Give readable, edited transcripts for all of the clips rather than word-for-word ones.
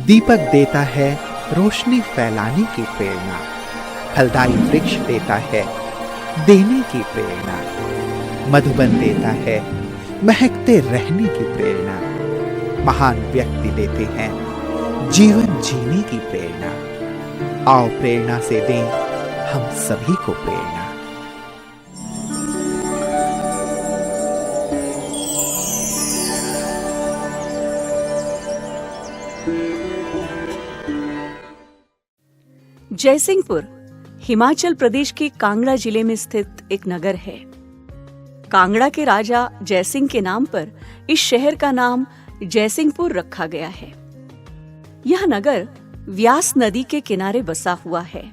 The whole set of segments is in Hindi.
दीपक देता है रोशनी फैलाने की प्रेरणा, फलदायी वृक्ष देता है देने की प्रेरणा, मधुबन देता है महकते रहने की प्रेरणा, महान व्यक्ति देते हैं जीवन जीने की प्रेरणा। आओ प्रेरणा से दें हम सभी को प्रेरणा। जयसिंहपुर हिमाचल प्रदेश के कांगड़ा जिले में स्थित एक नगर है। कांगड़ा के राजा जयसिंह के नाम पर इस शहर का नाम जयसिंहपुर रखा गया है। यह नगर व्यास नदी के किनारे बसा हुआ है।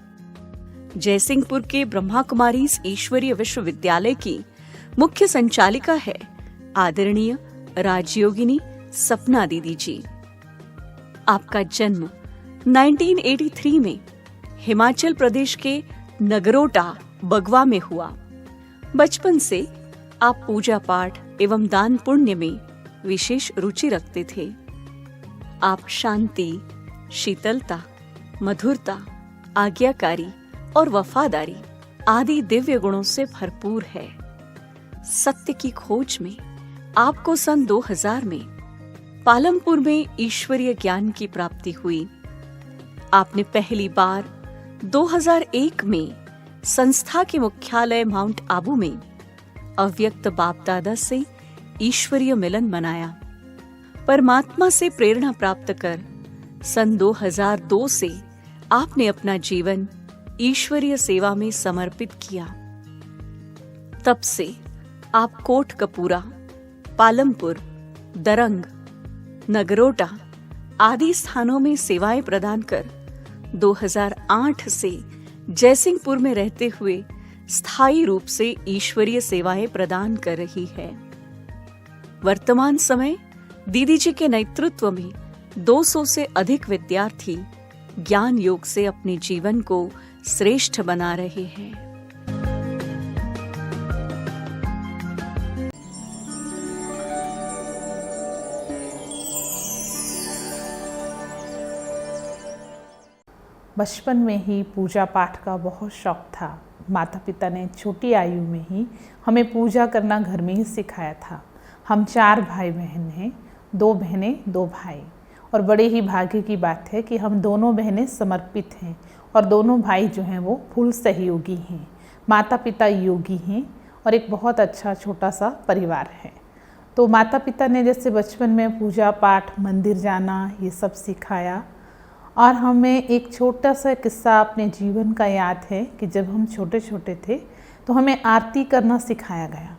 जयसिंहपुर के ब्रह्मा कुमारीज ईश्वरीय विश्वविद्यालय की मुख्य संचालिका है आदरणीय राजयोगिनी सपना दीदी जी। आपका जन्म 1983 में हिमाचल प्रदेश के नगरोटा बगवा में हुआ। बचपन से आप पूजा पाठ एवं दान पुण्य में विशेष रुचि रखते थे। आप शांति, शीतलता, मधुरता, आज्ञाकारी और वफादारी आदि दिव्य गुणों से भरपूर है। सत्य की खोज में आपको सन 2000 में पालमपुर में ईश्वरीय ज्ञान की प्राप्ति हुई। आपने पहली बार 2001 में संस्था के मुख्यालय माउंट आबू में अव्यक्त बाप दादा से ईश्वरीय मिलन मनाया। परमात्मा से प्रेरणा प्राप्त कर सन 2002 से आपने अपना जीवन ईश्वरीय सेवा में समर्पित किया। तब से आप कोटकपूरा, पालमपुर, दरंग, नगरोटा आदि स्थानों में सेवाएं प्रदान कर 2008 से जयसिंहपुर में रहते हुए स्थायी रूप से ईश्वरीय सेवाएं प्रदान कर रही है। वर्तमान समय दीदी जी के नेतृत्व में 200 से अधिक विद्यार्थी ज्ञान योग से अपने जीवन को श्रेष्ठ बना रहे हैं। बचपन में ही पूजा पाठ का बहुत शौक था। माता पिता ने छोटी आयु में ही हमें पूजा करना घर में ही सिखाया था। हम 4 भाई बहन हैं, 2 बहनें 2 भाई, और बड़े ही भाग्य की बात है कि हम दोनों बहनें समर्पित हैं और दोनों भाई जो हैं वो फुल सहयोगी हैं। माता पिता योगी हैं और एक बहुत अच्छा छोटा सा परिवार है। तो माता पिता ने जैसे बचपन में पूजा पाठ, मंदिर जाना, ये सब सिखाया। और हमें एक छोटा सा किस्सा अपने जीवन का याद है कि जब हम छोटे छोटे थे तो हमें आरती करना सिखाया गया।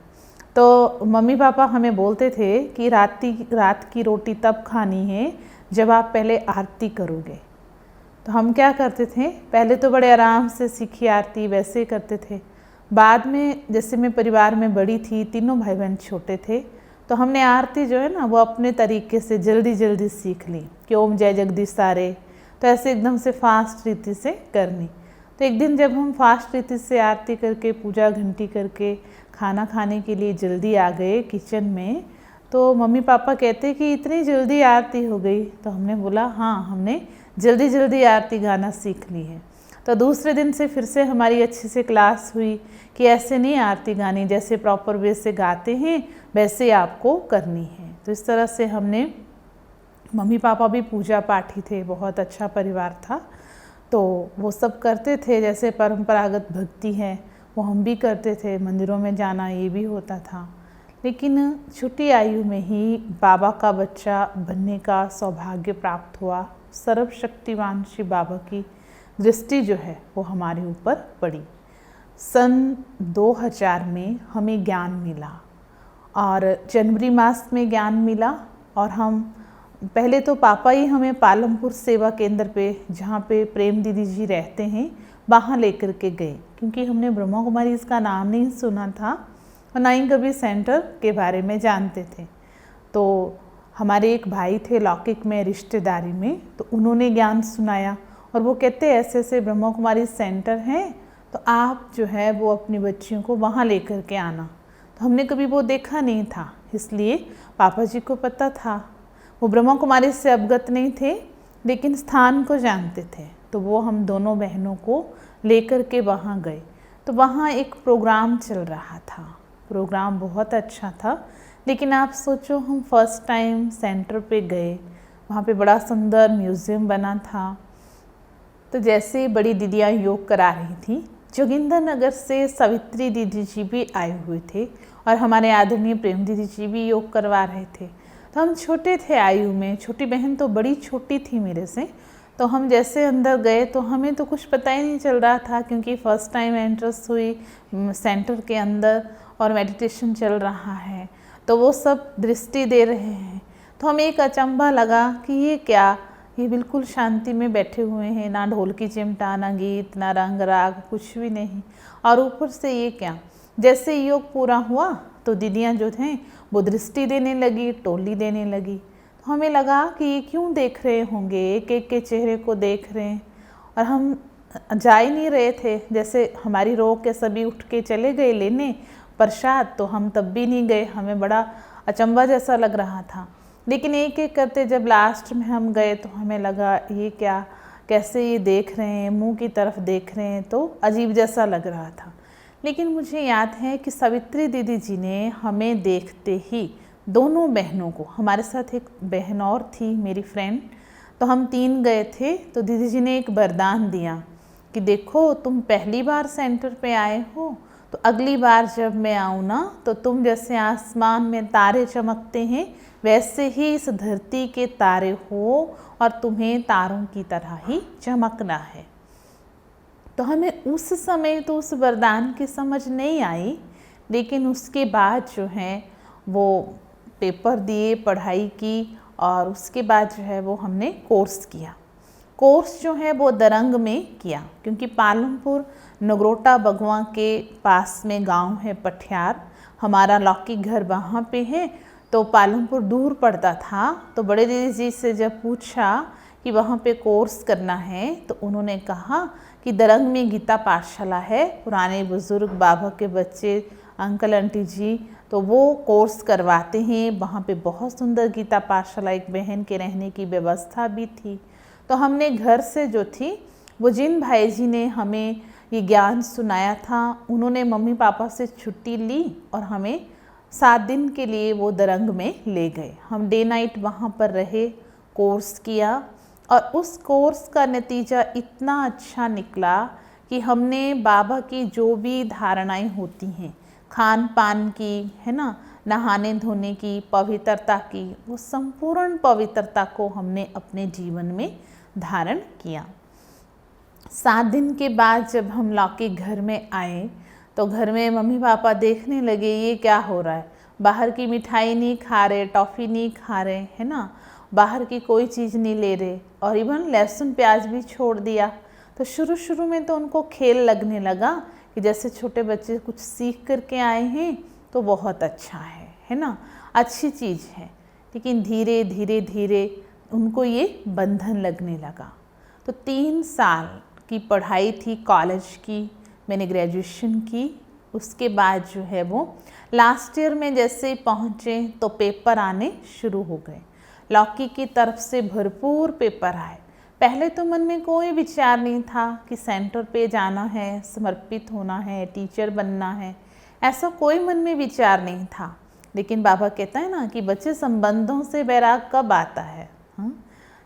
तो मम्मी पापा हमें बोलते थे कि रात की रोटी तब खानी है जब आप पहले आरती करोगे। तो हम क्या करते थे, पहले तो बड़े आराम से सीखी आरती, वैसे करते थे। बाद में जैसे मैं परिवार में बड़ी थी, तीनों भाई बहन छोटे थे, तो हमने आरती जो है ना वो अपने तरीके से जल्दी जल्दी सीख ली कि ओम जय जगदीश सारे, तो ऐसे एकदम से फास्ट रीति से करनी। तो एक दिन जब हम फास्ट रीति से आरती करके, पूजा घंटी करके खाना खाने के लिए जल्दी आ गए किचन में, तो मम्मी पापा कहते कि इतनी जल्दी आरती हो गई। तो हमने बोला हाँ, हमने जल्दी जल्दी आरती गाना सीख ली है। तो दूसरे दिन से फिर से हमारी अच्छे से क्लास हुई कि ऐसे नहीं आरती गानी, जैसे प्रॉपर वे से गाते हैं वैसे आपको करनी है। तो इस तरह से हमने, मम्मी पापा भी पूजा पाठी थे, बहुत अच्छा परिवार था, तो वो सब करते थे। जैसे परंपरागत भक्ति है वो हम भी करते थे, मंदिरों में जाना ये भी होता था। लेकिन छोटी आयु में ही बाबा का बच्चा बनने का सौभाग्य प्राप्त हुआ। सर्वशक्तिमान शिव बाबा की दृष्टि जो है वो हमारे ऊपर पड़ी। सन 2000 में हमें ज्ञान मिला और जनवरी मास में ज्ञान मिला। और हम पहले तो पापा ही हमें पालमपुर सेवा केंद्र पे, जहाँ पे प्रेम दीदी जी रहते हैं, वहाँ लेकर के गए, क्योंकि हमने ब्रह्मा कुमारी इसका नाम नहीं सुना था और ना ही कभी सेंटर के बारे में जानते थे। तो हमारे एक भाई थे लौकिक में रिश्तेदारी में, तो उन्होंने ज्ञान सुनाया और वो कहते ऐसे ऐसे ब्रह्मा कुमारी सेंटर हैं, तो आप जो है वो अपनी बच्चियों को वहाँ लेकर के आना। तो हमने कभी वो देखा नहीं था, इसलिए पापा जी को पता था। वो ब्रह्मा कुमारी से अवगत नहीं थे, लेकिन स्थान को जानते थे, तो वो हम दोनों बहनों को लेकर के वहाँ गए। तो वहाँ एक प्रोग्राम चल रहा था, प्रोग्राम बहुत अच्छा था। लेकिन आप सोचो, हम फर्स्ट टाइम सेंटर पे गए, वहाँ पे बड़ा सुंदर म्यूज़ियम बना था। तो जैसे बड़ी दीदियाँ योग करा रही थी, जोगिंदर नगर से सावित्री दीदी जी भी आए हुए थे और हमारे आदरणीय प्रेम दीदी जी भी योग करवा रहे थे। तो हम छोटे थे आयु में, छोटी बहन तो बड़ी छोटी थी मेरे से। तो हम जैसे अंदर गए तो हमें तो कुछ पता ही नहीं चल रहा था, क्योंकि फ़र्स्ट टाइम एंट्रेंस हुई सेंटर के अंदर और मेडिटेशन चल रहा है, तो वो सब दृष्टि दे रहे हैं। तो हमें एक अचंभा लगा कि ये क्या, ये बिल्कुल शांति में बैठे हुए हैं, ना ढोल की चिमटा, ना गीत, ना रंग राग, कुछ भी नहीं। और ऊपर से ये क्या, जैसे योग पूरा हुआ तो दीदियाँ जो थे वो दृष्टि देने लगी, टोली देने लगी। तो हमें लगा कि ये क्यों देख रहे होंगे, एक एक के चेहरे को देख रहे हैं। और हम जा ही नहीं रहे थे, जैसे हमारी रोक के सभी उठ के चले गए लेने प्रसाद, तो हम तब भी नहीं गए। हमें बड़ा अचंभा जैसा लग रहा था। लेकिन एक एक करते जब लास्ट में हम गए तो हमें लगा ये क्या, कैसे ये देख रहे हैं, मुंह की तरफ देख रहे हैं, तो अजीब जैसा लग रहा था। लेकिन मुझे याद है कि सावित्री दीदी जी ने हमें देखते ही दोनों बहनों को, हमारे साथ एक बहन और थी मेरी फ्रेंड, तो हम 3 गए थे। तो दीदी जी ने एक वरदान दिया कि देखो, तुम पहली बार सेंटर पे आए हो, तो अगली बार जब मैं आऊँ ना, तो तुम जैसे आसमान में तारे चमकते हैं वैसे ही इस धरती के तारे हो और तुम्हें तारों की तरह ही चमकना है। तो हमें उस समय तो उस वरदान की समझ नहीं आई, लेकिन उसके बाद जो है वो पेपर दिए, पढ़ाई की, और उसके बाद जो है वो हमने कोर्स किया। कोर्स जो है वो दरंग में किया, क्योंकि पालमपुर नगरोटा बगवा के पास में गांव है पठियार, हमारा लौकिक घर वहाँ पे है। तो पालमपुर दूर पड़ता था। तो बड़े दीदी जी से जब पूछा कि वहाँ पे कोर्स करना है, तो उन्होंने कहा कि दरंग में गीता पाठशाला है, पुराने बुज़ुर्ग बाबा के बच्चे अंकल आंटी जी, तो वो कोर्स करवाते हैं। वहाँ पे बहुत सुंदर गीता पाठशाला, एक बहन के रहने की व्यवस्था भी थी। तो हमने घर से जो थी वो जिन भाई जी ने हमें ये ज्ञान सुनाया था, उन्होंने मम्मी पापा से छुट्टी ली और हमें 7 दिन के लिए वो दरंग में ले गए। हम डे नाइट वहाँ पर रहे, कोर्स किया, और उस कोर्स का नतीजा इतना अच्छा निकला कि हमने बाबा की जो भी धारणाएं होती हैं, खान पान की, है ना, नहाने धोने की, पवित्रता की, वो संपूर्ण पवित्रता को हमने अपने जीवन में धारण किया। 7 दिन के बाद जब हम लौकिक घर में आए, तो घर में मम्मी पापा देखने लगे ये क्या हो रहा है, बाहर की मिठाई नहीं खा रहे, टॉफ़ी नहीं खा रहे, है ना, बाहर की कोई चीज़ नहीं ले रहे, और इवन लहसुन प्याज भी छोड़ दिया। तो शुरू में तो उनको खेल लगने लगा कि जैसे छोटे बच्चे कुछ सीख करके आए हैं तो बहुत अच्छा है ना, अच्छी चीज़ है। लेकिन धीरे धीरे धीरे उनको ये बंधन लगने लगा। तो 3 साल की पढ़ाई थी कॉलेज की, मैंने ग्रेजुएशन की। उसके बाद जो है वो लास्ट ईयर में जैसे पहुँचे तो पेपर आने शुरू हो गए। लौकी की तरफ से भरपूर पेपर आए। पहले तो मन में कोई विचार नहीं था कि सेंटर पे जाना है, समर्पित होना है, टीचर बनना है, ऐसा कोई मन में विचार नहीं था। लेकिन बाबा कहता है ना कि बच्चे संबंधों से वैराग कब आता है,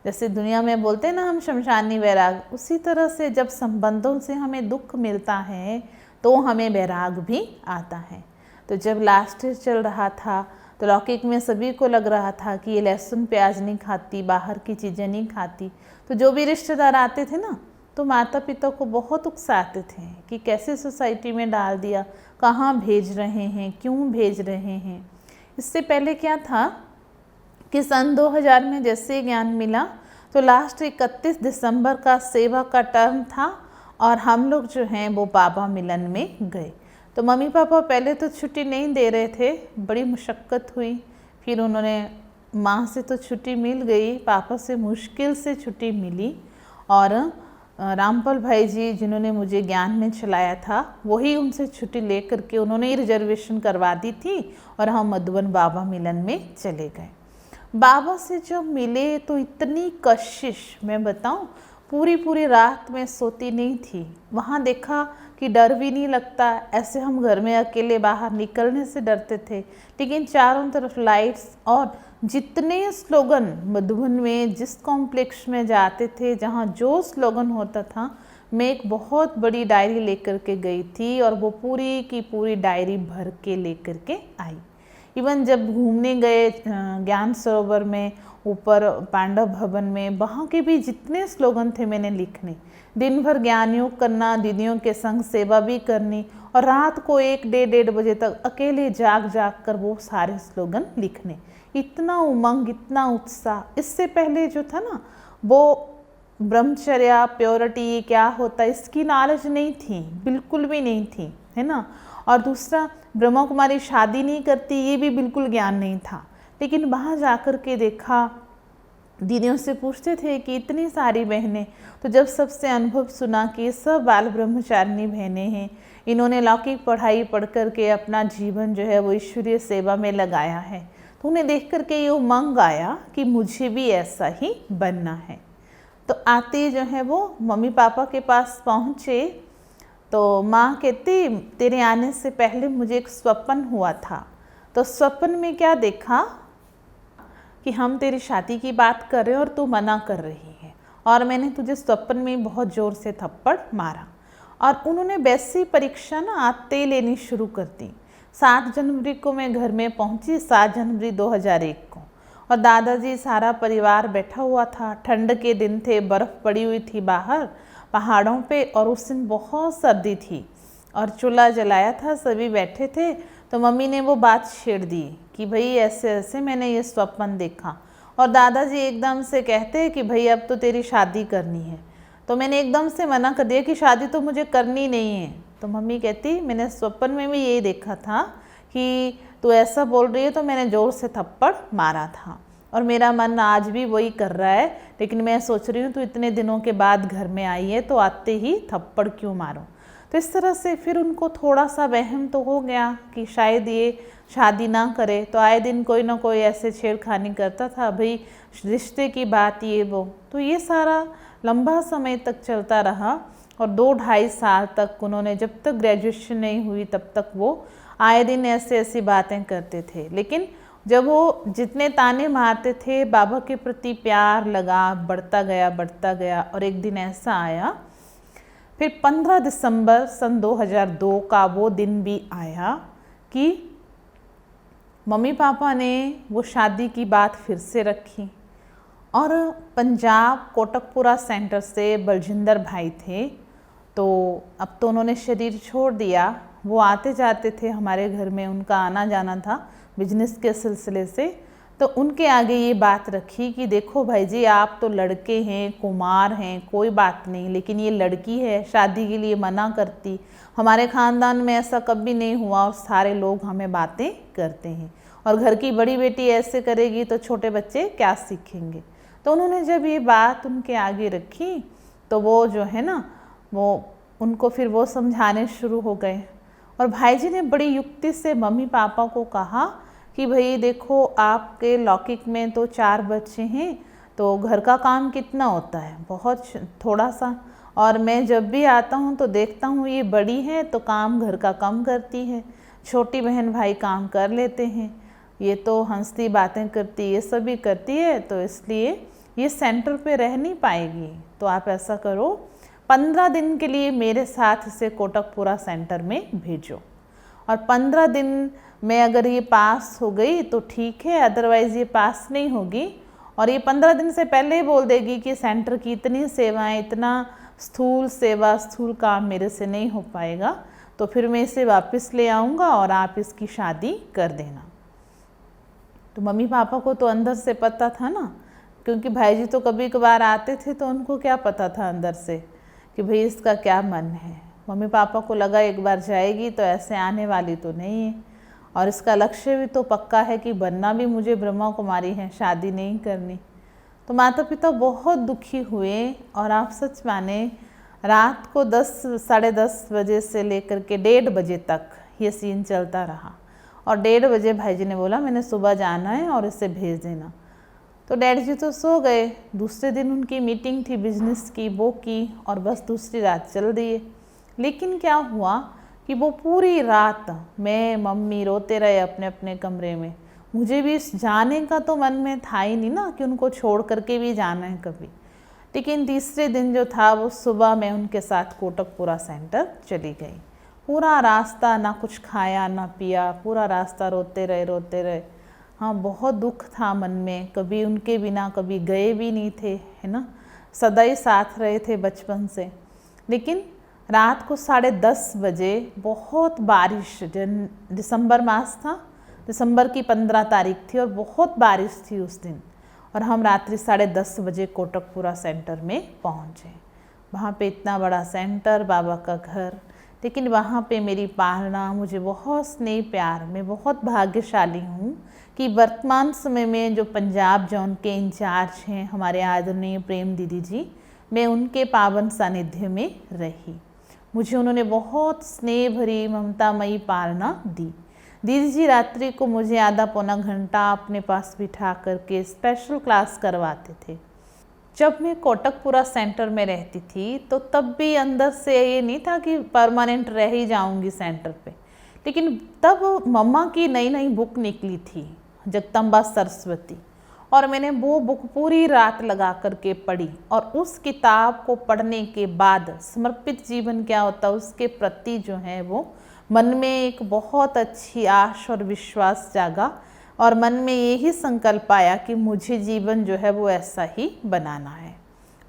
जैसे दुनिया में बोलते हैं ना हम शमशानी वैराग, उसी तरह से जब संबंधों से हमें दुख मिलता है तो हमें वैराग भी आता है। तो जब लास्ट ईयर चल रहा था तो लौकिक में सभी को लग रहा था कि ये लहसुन प्याज नहीं खाती, बाहर की चीज़ें नहीं खाती। तो जो भी रिश्तेदार आते थे ना, तो माता पिता को बहुत उकसाते थे कि कैसे सोसाइटी में डाल दिया, कहाँ भेज रहे हैं, क्यों भेज रहे हैं। इससे पहले क्या था कि सन 2000 में जैसे ज्ञान मिला तो लास्ट 31 दिसंबर का सेवा का टर्म था और हम लोग जो हैं वो बाबा मिलन में गए। तो मम्मी पापा पहले तो छुट्टी नहीं दे रहे थे, बड़ी मुशक्क़त हुई। फिर उन्होंने, माँ से तो छुट्टी मिल गई, पापा से मुश्किल से छुट्टी मिली, और रामपाल भाई जी जिन्होंने मुझे ज्ञान में चलाया था, वही उनसे छुट्टी ले करके उन्होंने ही रिजर्वेशन करवा दी थी और हम मधुबन बाबा मिलन में चले गए। बाबा से जब मिले तो इतनी कशिश, मैं बताऊं, पूरी पूरी रात में सोती नहीं थी। वहाँ देखा कि डर भी नहीं लगता, ऐसे हम घर में अकेले बाहर निकलने से डरते थे, लेकिन चारों तरफ लाइट्स और जितने स्लोगन मधुबन में जिस कॉम्प्लेक्स में जाते थे जहाँ जो स्लोगन होता था, मैं एक बहुत बड़ी डायरी लेकर के गई थी और वो पूरी की पूरी डायरी भर के लेकर के आई। इवन जब घूमने गए ज्ञान सरोवर में, ऊपर पांडव भवन में, वहाँ के भी जितने स्लोगन थे मैंने लिखने। दिन भर ज्ञान योग करना, दीदियों के संग सेवा भी करनी और रात को 1-1:30 बजे तक अकेले जाग जाग कर वो सारे स्लोगन लिखने। इतना उमंग, इतना उत्साह। इससे पहले जो था ना, वो ब्रह्मचर्या, प्योरिटी क्या होता है इसकी नॉलेज नहीं थी, बिल्कुल भी नहीं थी, है ना। और दूसरा, ब्रह्मा कुमारी शादी नहीं करती, ये भी बिल्कुल ज्ञान नहीं था। लेकिन वहाँ जाकर के देखा, दीदियों से पूछते थे कि इतनी सारी बहनें, तो जब सबसे अनुभव सुना कि सब बाल ब्रह्मचारिणी बहनें हैं, इन्होंने लौकिक पढ़ाई पढ़ कर के अपना जीवन जो है वो ईश्वरीय सेवा में लगाया है, तो उन्हें देख करके ये उमंग आया कि मुझे भी ऐसा ही बनना है। तो आते जो है वो मम्मी पापा के पास पहुँचे तो माँ कहती, तेरे आने से पहले मुझे एक स्वप्न हुआ था। तो स्वप्न में क्या देखा कि हम तेरी शादी की बात कर रहे हैं और तू मना कर रही है, और मैंने तुझे स्वप्न में बहुत ज़ोर से थप्पड़ मारा। और उन्होंने वैसी परीक्षा ना आते लेनी शुरू कर दी। 7 जनवरी को मैं घर में पहुंची, 7 जनवरी 2001 को, और दादाजी सारा परिवार बैठा हुआ था। ठंड के दिन थे, बर्फ़ पड़ी हुई थी बाहर पहाड़ों पे, और उस दिन बहुत सर्दी थी और चूल्हा जलाया था, सभी बैठे थे। तो मम्मी ने वो बात छेड़ दी कि भाई ऐसे ऐसे मैंने ये स्वप्न देखा, और दादाजी एकदम से कहते कि भाई अब तो तेरी शादी करनी है। तो मैंने एकदम से मना कर दिया कि शादी तो मुझे करनी नहीं है। तो मम्मी कहती, मैंने स्वप्न में भी यही देखा था कि तू ऐसा बोल रही है, तो मैंने ज़ोर से थप्पड़ मारा था और मेरा मन आज भी वही कर रहा है, लेकिन मैं सोच रही हूँ तू इतने दिनों के बाद घर में आई है तो आते ही थप्पड़ क्यों मारूं। तो इस तरह से फिर उनको थोड़ा सा वहम तो हो गया कि शायद ये शादी ना करे। तो आए दिन कोई ना कोई ऐसे छेड़खानी करता था, भाई रिश्ते की बात ये वो। तो ये सारा लंबा समय तक चलता रहा और 2-2.5 साल तक उन्होंने, जब तक ग्रेजुएशन नहीं हुई तब तक वो आए दिन ऐसे ऐसी बातें करते थे। लेकिन जब वो जितने ताने मारते थे, बाबा के प्रति प्यार लगा बढ़ता गया। और एक दिन ऐसा आया, फिर 15 दिसंबर सन 2002 का वो दिन भी आया कि मम्मी पापा ने वो शादी की बात फिर से रखी। और पंजाब कोटकपुरा सेंटर से बलजिंदर भाई थे, तो अब तो उन्होंने शरीर छोड़ दिया। वो आते जाते थे हमारे घर में, उनका आना जाना था बिजनेस के सिलसिले से। तो उनके आगे ये बात रखी कि देखो भाई जी, आप तो लड़के हैं, कुमार हैं, कोई बात नहीं, लेकिन ये लड़की है, शादी के लिए मना करती। हमारे ख़ानदान में ऐसा कभी नहीं हुआ और सारे लोग हमें बातें करते हैं, और घर की बड़ी बेटी ऐसे करेगी तो छोटे बच्चे क्या सीखेंगे। तो उन्होंने जब ये बात उनके आगे रखी तो वो जो है ना, वो उनको फिर वो समझाने शुरू हो गए। और भाई जी ने बड़ी युक्ति से मम्मी पापा को कहा कि भाई देखो, आपके लौकिक में तो 4 बच्चे हैं, तो घर का काम कितना होता है, बहुत थोड़ा सा। और मैं जब भी आता हूँ तो देखता हूँ ये बड़ी है तो काम घर का कम करती है, छोटी बहन भाई काम कर लेते हैं, ये तो हंसती बातें करती, ये सभी करती है, तो इसलिए ये सेंटर पे रह नहीं पाएगी। तो आप ऐसा करो, 15 दिन के लिए मेरे साथ इसे कोटकपुरा सेंटर में भेजो, और 15 दिन में अगर ये पास हो गई तो ठीक है, अदरवाइज़ ये पास नहीं होगी। और ये 15 दिन से पहले ही बोल देगी कि सेंटर की इतनी सेवाएं, इतना स्थूल सेवा, स्थूल काम मेरे से नहीं हो पाएगा, तो फिर मैं इसे वापस ले आऊँगा और आप इसकी शादी कर देना। तो मम्मी पापा को तो अंदर से पता था ना, क्योंकि भाई जी तो कभी कभार आते थे, तो उनको क्या पता था अंदर से कि भाई इसका क्या मन है। मम्मी पापा को लगा एक बार जाएगी तो ऐसे आने वाली तो नहीं है, और इसका लक्ष्य भी तो पक्का है कि बनना भी मुझे ब्रह्मा कुमारी है, शादी नहीं करनी। तो माता पिता बहुत दुखी हुए, और आप सच माने रात को 10 साढ़े 10 बजे से लेकर के 1:30 बजे तक ये सीन चलता रहा। और 1:30 बजे भाई जी ने बोला मैंने सुबह जाना है और इसे भेज देना। तो डैडी जी तो सो गए। दूसरे दिन उनकी मीटिंग थी बिजनेस की, वो की और बस दूसरी रात चल दिए। लेकिन क्या हुआ कि वो पूरी रात मैं मम्मी रोते रहे अपने अपने कमरे में। मुझे भी जाने का तो मन में था ही नहीं ना कि उनको छोड़ करके भी जाना है कभी। लेकिन तीसरे दिन जो था वो सुबह मैं उनके साथ कोटकपुरा सेंटर चली गई। पूरा रास्ता ना कुछ खाया ना पिया, पूरा रास्ता रोते रहे। हाँ, बहुत दुख था मन में, कभी उनके बिना कभी गए भी नहीं थे, है ना, सदा ही साथ रहे थे बचपन से। लेकिन रात को 10:30 बजे बहुत बारिश, दिसंबर मास था, दिसंबर की 15 तारीख थी और बहुत बारिश थी उस दिन, और हम रात्रि 10:30 बजे कोटकपुरा सेंटर में पहुँचे। वहाँ पे इतना बड़ा सेंटर, बाबा का घर, लेकिन वहाँ पे मेरी पालना, मुझे बहुत स्नेह प्यार, मैं बहुत भाग्यशाली हूँ कि वर्तमान समय में जो पंजाब जोन के इंचार्ज हैं हमारे आदरणीय प्रेम दीदी जी, मैं उनके पावन सानिध्य में रही। मुझे उन्होंने बहुत स्नेह भरी ममतामयी पालना दी। दीदी जी रात्रि को मुझे आधा पौना घंटा अपने पास बिठा करके स्पेशल क्लास करवाते थे। जब मैं कोटकपुरा सेंटर में रहती थी तो तब भी अंदर से ये नहीं था कि परमानेंट रह ही जाऊंगी सेंटर पे। लेकिन तब मम्मा की नई नई बुक निकली थी, जगदम्बा सरस्वती, और मैंने वो बुक पूरी रात लगा करके पढ़ी। और उस किताब को पढ़ने के बाद समर्पित जीवन क्या होता है उसके प्रति जो है वो मन में एक बहुत अच्छी आश और विश्वास जागा, और मन में यही संकल्प आया कि मुझे जीवन जो है वो ऐसा ही बनाना है।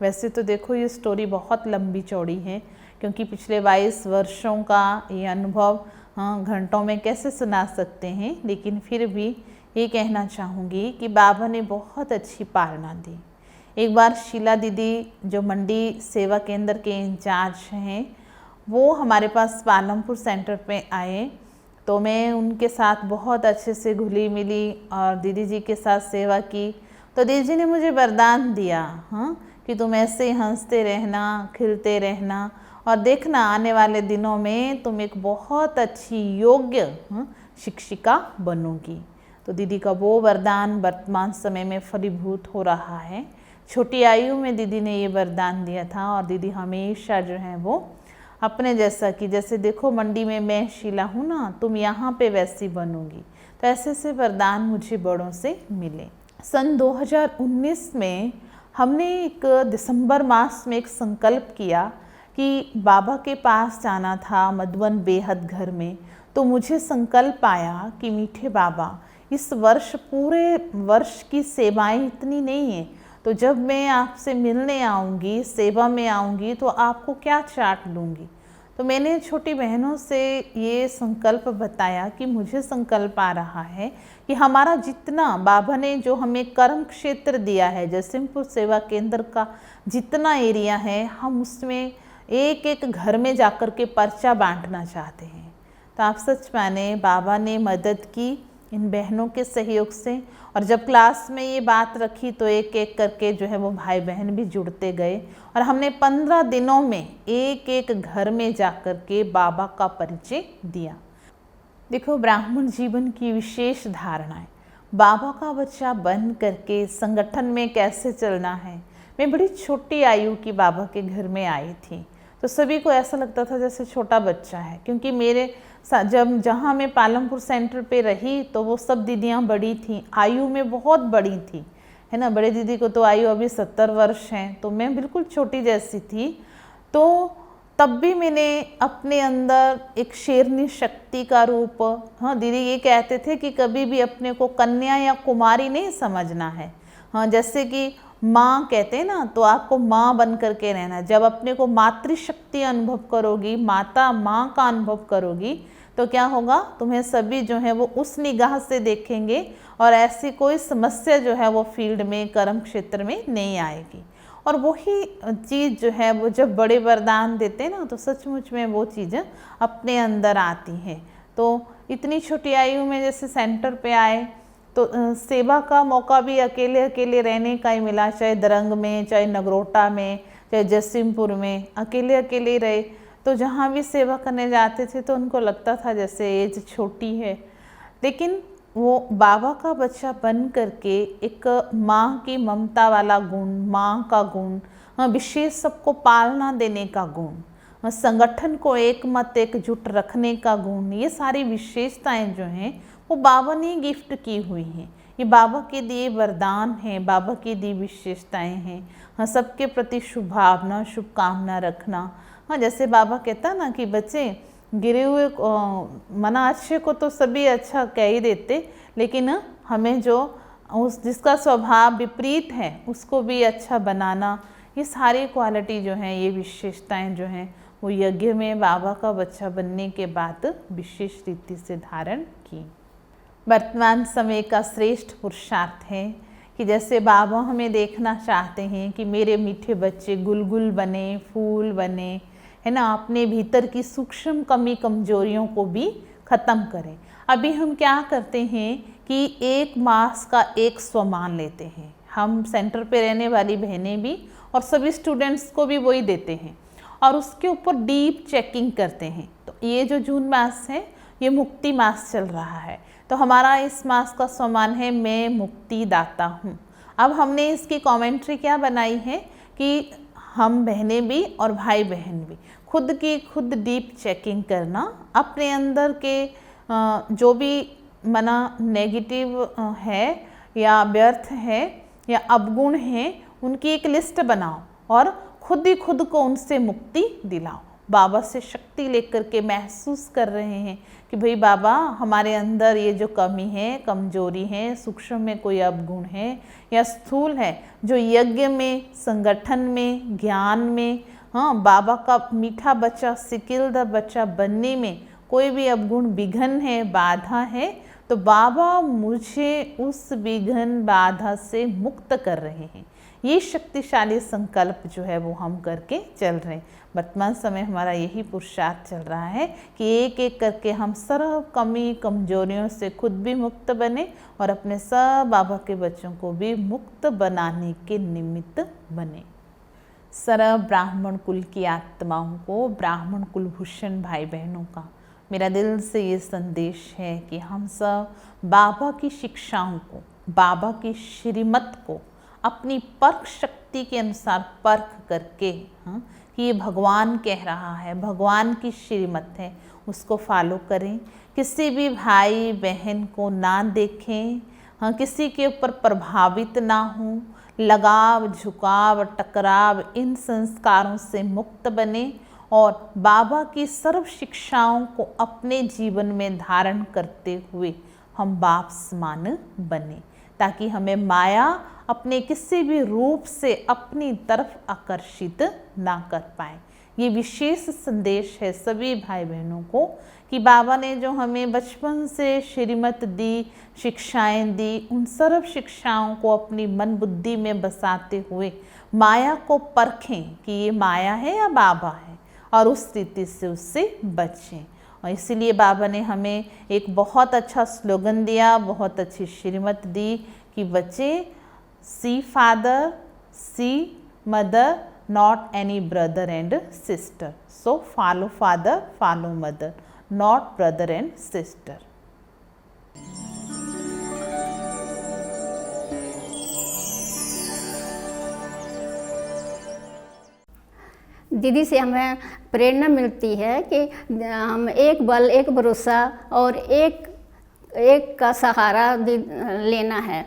वैसे तो देखो ये स्टोरी बहुत लंबी चौड़ी है, क्योंकि पिछले 22 वर्षों का ये अनुभव घंटों में कैसे सुना सकते हैं, लेकिन फिर भी ये कहना चाहूँगी कि बाबा ने बहुत अच्छी पालना दी। एक बार शीला दीदी जो मंडी सेवा केंद्र के इंचार्ज हैं, वो हमारे पास पालमपुर सेंटर पे आए, तो मैं उनके साथ बहुत अच्छे से घुली मिली और दीदी जी के साथ सेवा की। तो दीदी जी ने मुझे वरदान दिया, हाँ, कि तुम ऐसे ही हंसते रहना, खिलते रहना, और देखना आने वाले दिनों में तुम एक बहुत अच्छी योग्य शिक्षिका बनोगी। तो दीदी का वो वरदान वर्तमान समय में फलीभूत हो रहा है। छोटी आयु में दीदी ने ये वरदान दिया था, और दीदी हमेशा जो है वो अपने जैसा कि जैसे देखो मंडी में मैं शीला हूँ ना, तुम यहाँ पे वैसी बनोगी। तो ऐसे ऐसे वरदान मुझे बड़ों से मिले। सन 2019 में हमने एक दिसंबर मास में एक संकल्प किया कि बाबा के पास जाना था, मधुबन बेहद घर में। तो मुझे संकल्प आया कि मीठे बाबा, इस वर्ष पूरे वर्ष की सेवाएं इतनी नहीं है, तो जब मैं आपसे मिलने आऊँगी, सेवा में आऊँगी, तो आपको क्या चाट दूँगी। तो मैंने छोटी बहनों से ये संकल्प बताया कि मुझे संकल्प आ रहा है कि हमारा जितना बाबा ने जो हमें कर्म क्षेत्र दिया है, जयसिंहपुर सेवा केंद्र का जितना एरिया है, हम उसमें एक एक घर में जाकर के पर्चा बांटना चाहते हैं। तो आप सच माने बाबा ने मदद की इन बहनों के सहयोग से, और जब क्लास में ये बात रखी तो एक एक करके जो है वो भाई बहन भी जुड़ते गए, और हमने 15 दिनों में एक एक घर में जाकर के बाबा का परिचय दिया। देखो, ब्राह्मण जीवन की विशेष धारणाएं, बाबा का बच्चा बन करके संगठन में कैसे चलना है। मैं बड़ी छोटी आयु की बाबा के घर में आई थी, तो सभी को ऐसा लगता था जैसे छोटा बच्चा है, क्योंकि मेरे जहाँ मैं पालमपुर सेंटर पे रही तो वो सब दीदियाँ बड़ी थी, आयु में बहुत बड़ी थी, है ना। बड़े दीदी को तो आयु अभी 70 वर्ष है, तो मैं बिल्कुल छोटी जैसी थी। तो तब भी मैंने अपने अंदर एक शेरनी शक्ति का रूप, हाँ, दीदी ये कहते थे कि कभी भी अपने को कन्या या कुमारी नहीं समझना है। हाँ, जैसे कि माँ कहते हैं ना, तो आपको माँ बन करके रहना। जब अपने को मातृशक्ति अनुभव करोगी, माता माँ का अनुभव करोगी, तो क्या होगा, तुम्हें सभी जो है वो उस निगाह से देखेंगे, और ऐसी कोई समस्या जो है वो फील्ड में, कर्म क्षेत्र में नहीं आएगी। और वही चीज़ जो है वो जब बड़े वरदान देते हैं ना, तो सचमुच में वो चीज़ें अपने अंदर आती हैं। तो इतनी छोटी आयु में जैसे सेंटर पे आए, तो सेवा का मौका भी अकेले अकेले रहने का ही मिला, चाहे दरंग में, चाहे नगरोटा में, चाहे जयसिंहपुर में, अकेले अकेले रहे। तो जहाँ भी सेवा करने जाते थे तो उनको लगता था जैसे एज छोटी है। लेकिन वो बाबा का बच्चा बन करके एक माँ की ममता वाला गुण, माँ का गुण, विशेष सबको पालना देने का गुण, संगठन को एक मत एकजुट रखने का गुण, ये सारी विशेषताएं जो हैं वो बाबा ने गिफ्ट की हुई हैं। ये बाबा के दिए वरदान हैं, बाबा की दी विशेषताएं हैं। हाँ, सबके प्रति शुभभावना, शुभकामना रखना। हाँ, जैसे बाबा कहता ना कि बच्चे गिरे हुए मना अच्छे को तो सभी अच्छा कह ही देते, लेकिन हमें जो उस जिसका स्वभाव विपरीत है उसको भी अच्छा बनाना, ये सारी क्वालिटी जो हैं, ये विशेषताएं जो हैं वो यज्ञ में बाबा का बच्चा बनने के बाद विशेष रीति से धारण की। वर्तमान समय का श्रेष्ठ पुरुषार्थ है कि जैसे बाबा हमें देखना चाहते हैं कि मेरे मीठे बच्चे गुलगुल बने, फूल बने, है ना, अपने भीतर की सूक्ष्म कमी कमजोरियों को भी ख़त्म करें। अभी हम क्या करते हैं कि एक मास का एक स्व मान लेते हैं। हम सेंटर पे रहने वाली बहनें भी और सभी स्टूडेंट्स को भी वही देते हैं और उसके ऊपर डीप चेकिंग करते हैं। तो ये जो जून मास है ये मुक्ति मास चल रहा है, तो हमारा इस मास का सम्मान है मैं मुक्ति दाता हूँ। अब हमने इसकी कमेंट्री क्या बनाई है कि हम बहनें भी और भाई बहन भी खुद की खुद डीप चेकिंग करना, अपने अंदर के जो भी मना नेगेटिव है या व्यर्थ है या अवगुण है उनकी एक लिस्ट बनाओ और खुद ही खुद को उनसे मुक्ति दिलाओ। बाबा से शक्ति लेकर के महसूस कर रहे हैं कि भाई बाबा हमारे अंदर ये जो कमी है, कमजोरी है, सूक्ष्म में कोई अवगुण है या स्थूल है, जो यज्ञ में, संगठन में, ज्ञान में, हाँ, बाबा का मीठा बच्चा, सिकिल्ड बच्चा बनने में कोई भी अवगुण विघ्न है, बाधा है, तो बाबा मुझे उस विघ्न बाधा से मुक्त कर रहे हैं। ये शक्तिशाली संकल्प जो है वो हम करके चल रहे हैं। वर्तमान समय हमारा यही पुरुषार्थ चल रहा है कि एक एक करके हम सर्व कमी कमजोरियों से खुद भी मुक्त बने और अपने सब बाबा के बच्चों को भी मुक्त बनाने के निमित्त बने। सर्व ब्राह्मण कुल की आत्माओं को, ब्राह्मण कुलभूषण भाई बहनों का मेरा दिल से ये संदेश है कि हम सब बाबा की शिक्षाओं को, बाबा की श्रीमत को अपनी परख शक्ति के अनुसार परख करके, हाँ, कि ये भगवान कह रहा है, भगवान की श्रीमत है, उसको फॉलो करें। किसी भी भाई बहन को ना देखें, हाँ, किसी के ऊपर प्रभावित ना हों, लगाव, झुकाव, टकराव, इन संस्कारों से मुक्त बने और बाबा की सर्व शिक्षाओं को अपने जीवन में धारण करते हुए हम बाप समान बने, ताकि हमें माया अपने किसी भी रूप से अपनी तरफ आकर्षित ना कर पाए। ये विशेष संदेश है सभी भाई बहनों को कि बाबा ने जो हमें बचपन से श्रीमत दी, शिक्षाएं दी, उन सर्व शिक्षाओं को अपनी मन बुद्धि में बसाते हुए माया को परखें कि ये माया है या बाबा है और उस स्थिति से उससे बचें। और इसीलिए बाबा ने हमें एक बहुत अच्छा स्लोगन दिया, बहुत अच्छी श्रीमत दी कि बच्चे सी फादर, सी mother, not any brother and sister. So follow father, follow mother, not brother and sister. दीदी से हमें प्रेरणा मिलती है कि हम एक बल, एक भरोसा और एक का सहारा लेना है।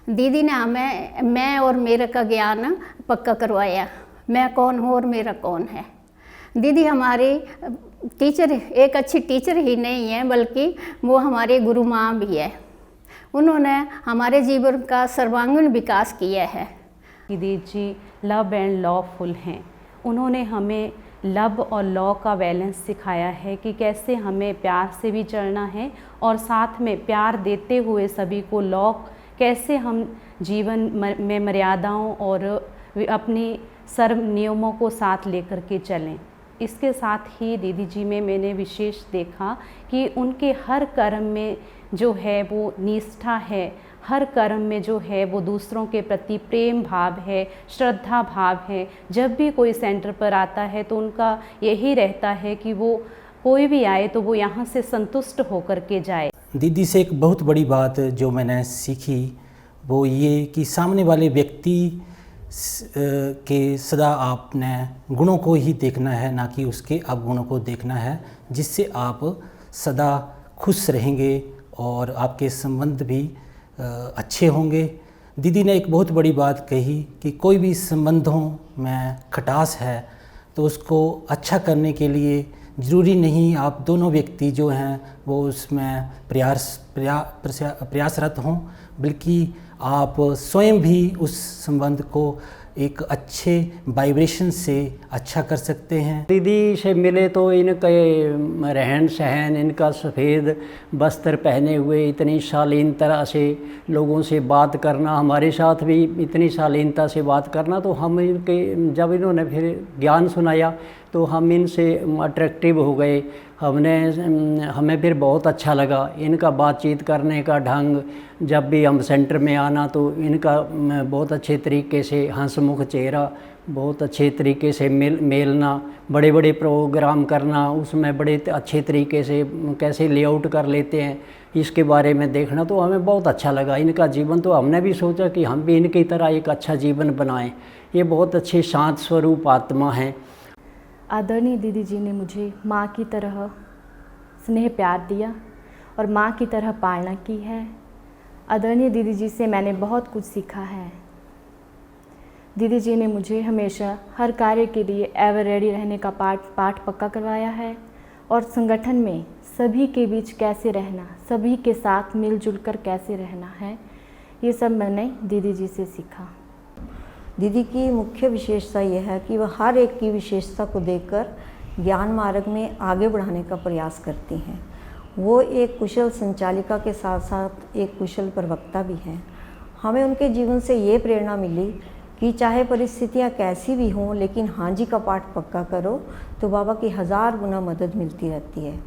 दीदी ने हमें मैं और मेरे का ज्ञान पक्का करवाया, मैं कौन हूँ और मेरा कौन है। दीदी हमारी टीचर, एक अच्छी टीचर ही नहीं है बल्कि वो हमारी गुरु माँ भी है। उन्होंने हमारे जीवन का सर्वांगीण विकास किया है। दीदी जी लव एंड लॉफुल हैं। उन्होंने हमें लव और लॉ का बैलेंस सिखाया है कि कैसे हमें प्यार से भी चलना है और साथ में प्यार देते हुए सभी को लॉ कैसे हम जीवन में मर्यादाओं और अपनी सर्व नियमों को साथ लेकर के चलें। इसके साथ ही दीदी जी में मैंने विशेष देखा कि उनके हर कर्म में जो है वो निष्ठा है, हर कर्म में जो है वो दूसरों के प्रति प्रेम भाव है, श्रद्धा भाव है। जब भी कोई सेंटर पर आता है तो उनका यही रहता है कि वो कोई भी आए तो वो यहाँ से संतुष्ट होकर के जाए। दीदी से एक बहुत बड़ी बात जो मैंने सीखी वो ये कि सामने वाले व्यक्ति के सदा आपने गुणों को ही देखना है, ना कि उसके अवगुणों को देखना है, जिससे आप सदा खुश रहेंगे और आपके संबंध भी अच्छे होंगे। दीदी ने एक बहुत बड़ी बात कही कि कोई भी संबंधों में खटास है तो उसको अच्छा करने के लिए ज़रूरी नहीं आप दोनों व्यक्ति जो हैं वो उसमें प्रयासरत हों, बल्कि आप स्वयं भी उस संबंध को एक अच्छे वाइब्रेशन से अच्छा कर सकते हैं। दीदी से मिले तो इनके रहन सहन, इनका सफ़ेद वस्त्र पहने हुए इतनी शालीनता से लोगों से बात करना, हमारे साथ भी इतनी शालीनता से बात करना, तो हम इनके जब इन्होंने फिर ज्ञान सुनाया तो हम इनसे अट्रैक्टिव हो गए। हमें फिर बहुत अच्छा लगा इनका बातचीत करने का ढंग। जब भी हम सेंटर में आना तो इनका बहुत अच्छे तरीके से हंसमुख चेहरा, बहुत अच्छे तरीके से मेलना, बड़े बड़े प्रोग्राम करना, उसमें बड़े अच्छे तरीके से कैसे लेआउट कर लेते हैं इसके बारे में देखना, तो हमें बहुत अच्छा लगा इनका जीवन। तो हमने भी सोचा कि हम भी इनकी तरह एक अच्छा जीवन बनाएं। ये बहुत अच्छे शांत स्वरूप आत्मा हैं। आदरणीय दीदी जी ने मुझे माँ की तरह स्नेह प्यार दिया और माँ की तरह पालना की है। आदरणीय दीदी जी से मैंने बहुत कुछ सीखा है। दीदी जी ने मुझे हमेशा हर कार्य के लिए एवर रेडी रहने का पाठ पक्का करवाया है और संगठन में सभी के बीच कैसे रहना, सभी के साथ मिलजुल कर कैसे रहना है, ये सब मैंने दीदी जी से सीखा। दीदी की मुख्य विशेषता यह है कि वह हर एक की विशेषता को देखकर ज्ञान मार्ग में आगे बढ़ाने का प्रयास करती हैं। वो एक कुशल संचालिका के साथ साथ एक कुशल प्रवक्ता भी हैं। हमें उनके जीवन से ये प्रेरणा मिली कि चाहे परिस्थितियाँ कैसी भी हों, लेकिन हाँ जी का पाठ पक्का करो तो बाबा की 1000 गुना मदद मिलती रहती है।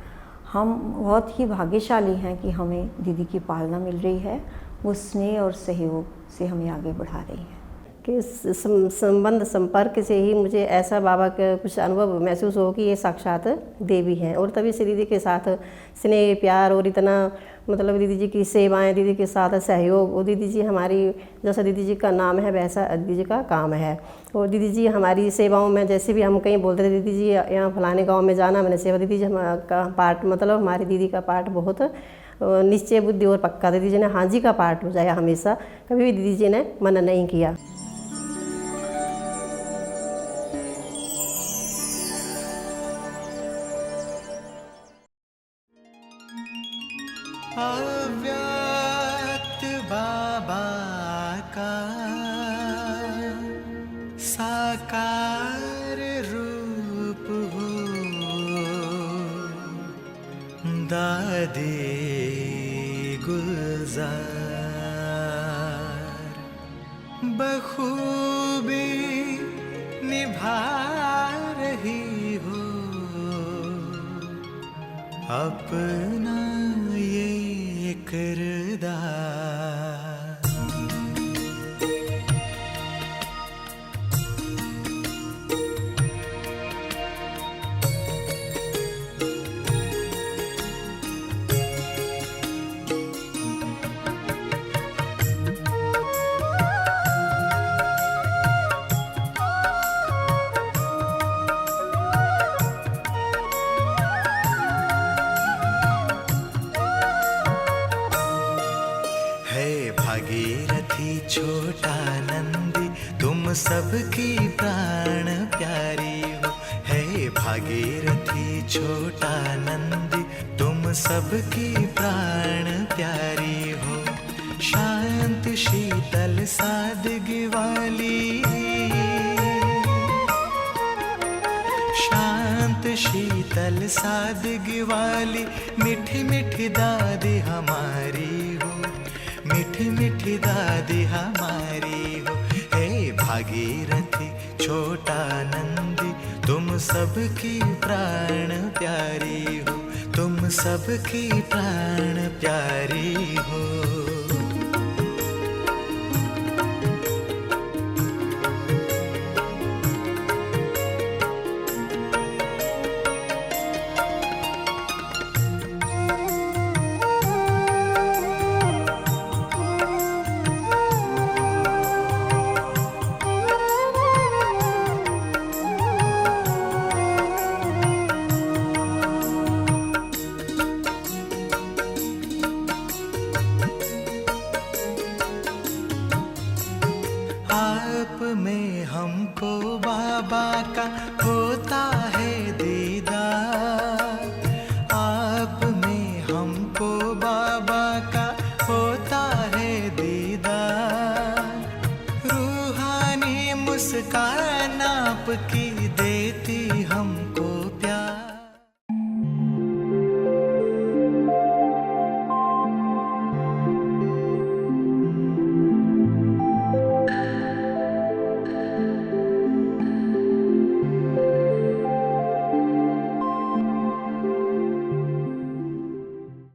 हम बहुत ही भाग्यशाली हैं कि हमें दीदी की पालना मिल रही है। वो स्नेह और सहयोग से हमें आगे बढ़ा रही है। कि संबंध संपर्क से ही मुझे ऐसा बाबा का कुछ अनुभव महसूस हो कि ये साक्षात देवी हैं। और तभी से दीदी के साथ स्नेह प्यार और इतना मतलब दीदी जी की सेवाएं, दीदी के साथ सहयोग, और दीदी जी हमारी जैसा दीदी जी का नाम है वैसा दीदी जी का काम है। और दीदी जी हमारी सेवाओं में जैसे भी हम कहीं बोलते थे दीदी जी यहाँ फलाने गाँव में जाना, मैंने सेवा, दीदी जी हमारा पाठ मतलब हमारी दीदी का पाठ बहुत निश्चय बुद्धि और पक्का। दीदी जी ने हाँ जी का पाठ हो जाया हमेशा, कभी भी दीदी जी ने मना नहीं किया। अव्यक्त बाबा का साकार रूप हो, दादे गुलजार बखूबी निभा रही हो अपना ये किरदार। भागीरथी छोटा नंदी तुम सबकी प्राण प्यारी हो। है भागीरथी छोटा नंदी तुम सबकी प्राण प्यारी हो। शांत शीतल सादगी वाली, शांत शीतल सादगी वाली मीठी मीठी दादी हमारी हो। मीठी मीठी दादी हमारी हो। हे भागीरथी छोटा नंदी तुम सबकी प्राण प्यारी हो। तुम सबकी प्राण प्यारी हो। बाबा का होता है दीदार, आप में हमको बाबा का होता है दीदार। रूहानी मुस्कान आपकी